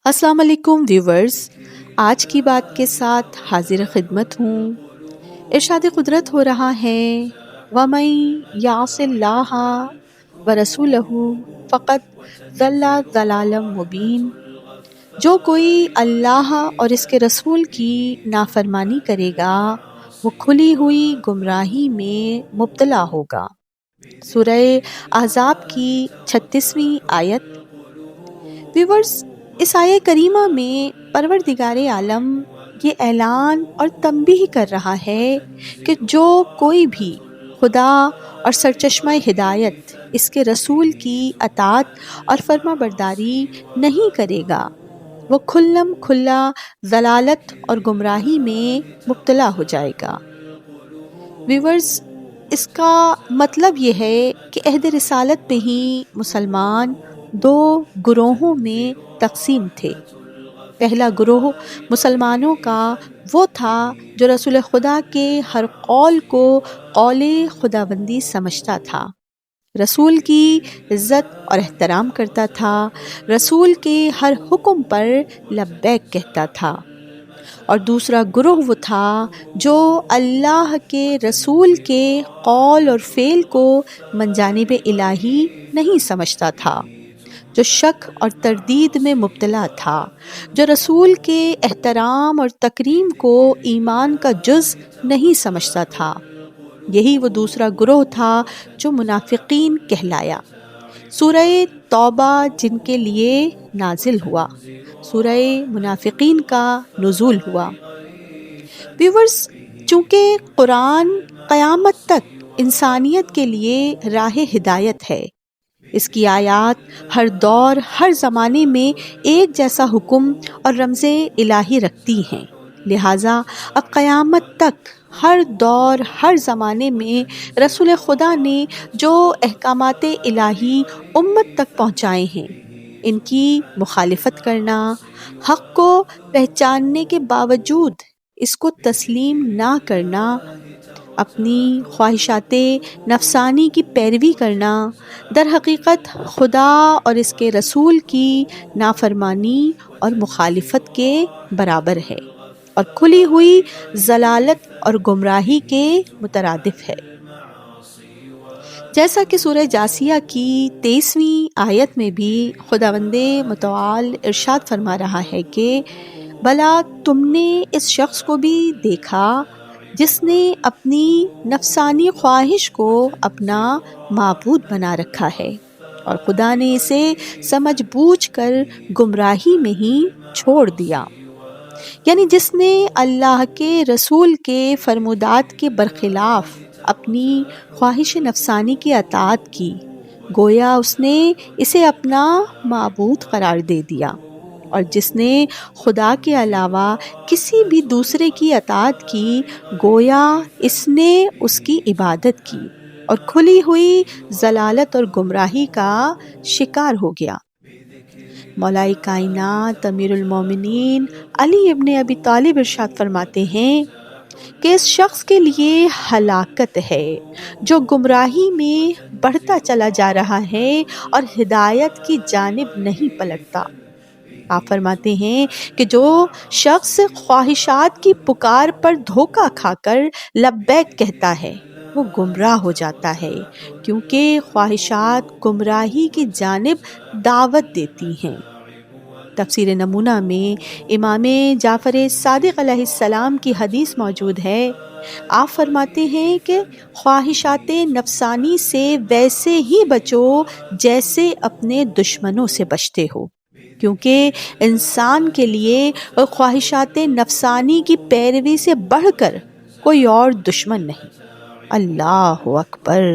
السلام علیکم ویورز، آج کی بات کے ساتھ حاضر خدمت ہوں۔ ارشاد قدرت ہو رہا ہے وَمَن يَعْصِ اللَّهَ وَرَسُولَهُ فَقَدْ ضَلَّ ضَلَالًا مُبِينًا۔ جو کوئی اللہ اور اس کے رسول کی نافرمانی کرے گا وہ کھلی ہوئی گمراہی میں مبتلا ہوگا۔ سورہ احزاب کی 36ویں آیت۔ ویورز، اس آیہ کریمہ میں پروردگار عالم یہ اعلان اور تنبیہ کر رہا ہے کہ جو کوئی بھی خدا اور سرچشمہ ہدایت اس کے رسول کی اطاعت اور فرما برداری نہیں کرے گا وہ کھلم کھلا ضلالت اور گمراہی میں مبتلا ہو جائے گا۔ ویورز، اس کا مطلب یہ ہے کہ عہد رسالت میں ہی مسلمان دو گروہوں میں تقسیم تھے۔ پہلا گروہ مسلمانوں کا وہ تھا جو رسول خدا کے ہر قول کو قول خداوندی سمجھتا تھا، رسول کی عزت اور احترام کرتا تھا، رسول کے ہر حکم پر لبیک کہتا تھا۔ اور دوسرا گروہ وہ تھا جو اللہ کے رسول کے قول اور فعل کو من جانب الہی نہیں سمجھتا تھا، جو شک اور تردید میں مبتلا تھا، جو رسول کے احترام اور تکریم کو ایمان کا جز نہیں سمجھتا تھا۔ یہی وہ دوسرا گروہ تھا جو منافقین کہلایا۔ سورہ توبہ جن کے لیے نازل ہوا، سورہ منافقین کا نزول ہوا۔ ویورز، چونکہ قرآن قیامت تک انسانیت کے لیے راہ ہدایت ہے، اس کی آیات ہر دور ہر زمانے میں ایک جیسا حکم اور رمز الہی رکھتی ہیں، لہٰذا اب قیامت تک ہر دور ہر زمانے میں رسول خدا نے جو احکامات الہی امت تک پہنچائے ہیں، ان کی مخالفت کرنا، حق کو پہچاننے کے باوجود اس کو تسلیم نہ کرنا، اپنی خواہشات نفسانی کی پیروی کرنا، در حقیقت خدا اور اس کے رسول کی نافرمانی اور مخالفت کے برابر ہے اور کھلی ہوئی ضلالت اور گمراہی کے مترادف ہے۔ جیسا کہ سورہ جاثیہ کی 23ویں آیت میں بھی خداوند متعال ارشاد فرما رہا ہے کہ بھلا تم نے اس شخص کو بھی دیکھا جس نے اپنی نفسانی خواہش کو اپنا معبود بنا رکھا ہے اور خدا نے اسے سمجھ بوجھ کر گمراہی میں ہی چھوڑ دیا، یعنی جس نے اللہ کے رسول کے فرمودات کے برخلاف اپنی خواہش نفسانی کی اطاعت کی، گویا اس نے اسے اپنا معبود قرار دے دیا، اور جس نے خدا کے علاوہ کسی بھی دوسرے کی اطاعت کی، گویا اس نے اس کی عبادت کی اور کھلی ہوئی ضلالت اور گمراہی کا شکار ہو گیا۔ مولا کائنات امیر المومنین علی ابن ابی طالب ارشاد فرماتے ہیں کہ اس شخص کے لیے ہلاکت ہے جو گمراہی میں بڑھتا چلا جا رہا ہے اور ہدایت کی جانب نہیں پلٹتا۔ آپ فرماتے ہیں کہ جو شخص خواہشات کی پکار پر دھوکہ کھا کر لبیک کہتا ہے وہ گمراہ ہو جاتا ہے، کیونکہ خواہشات گمراہی کی جانب دعوت دیتی ہیں۔ تفسیر نمونہ میں امام جعفر صادق علیہ السلام کی حدیث موجود ہے۔ آپ فرماتے ہیں کہ خواہشات نفسانی سے ویسے ہی بچو جیسے اپنے دشمنوں سے بچتے ہو، کیونکہ انسان کے لیے خواہشات نفسانی کی پیروی سے بڑھ کر کوئی اور دشمن نہیں۔ اللہ اکبر۔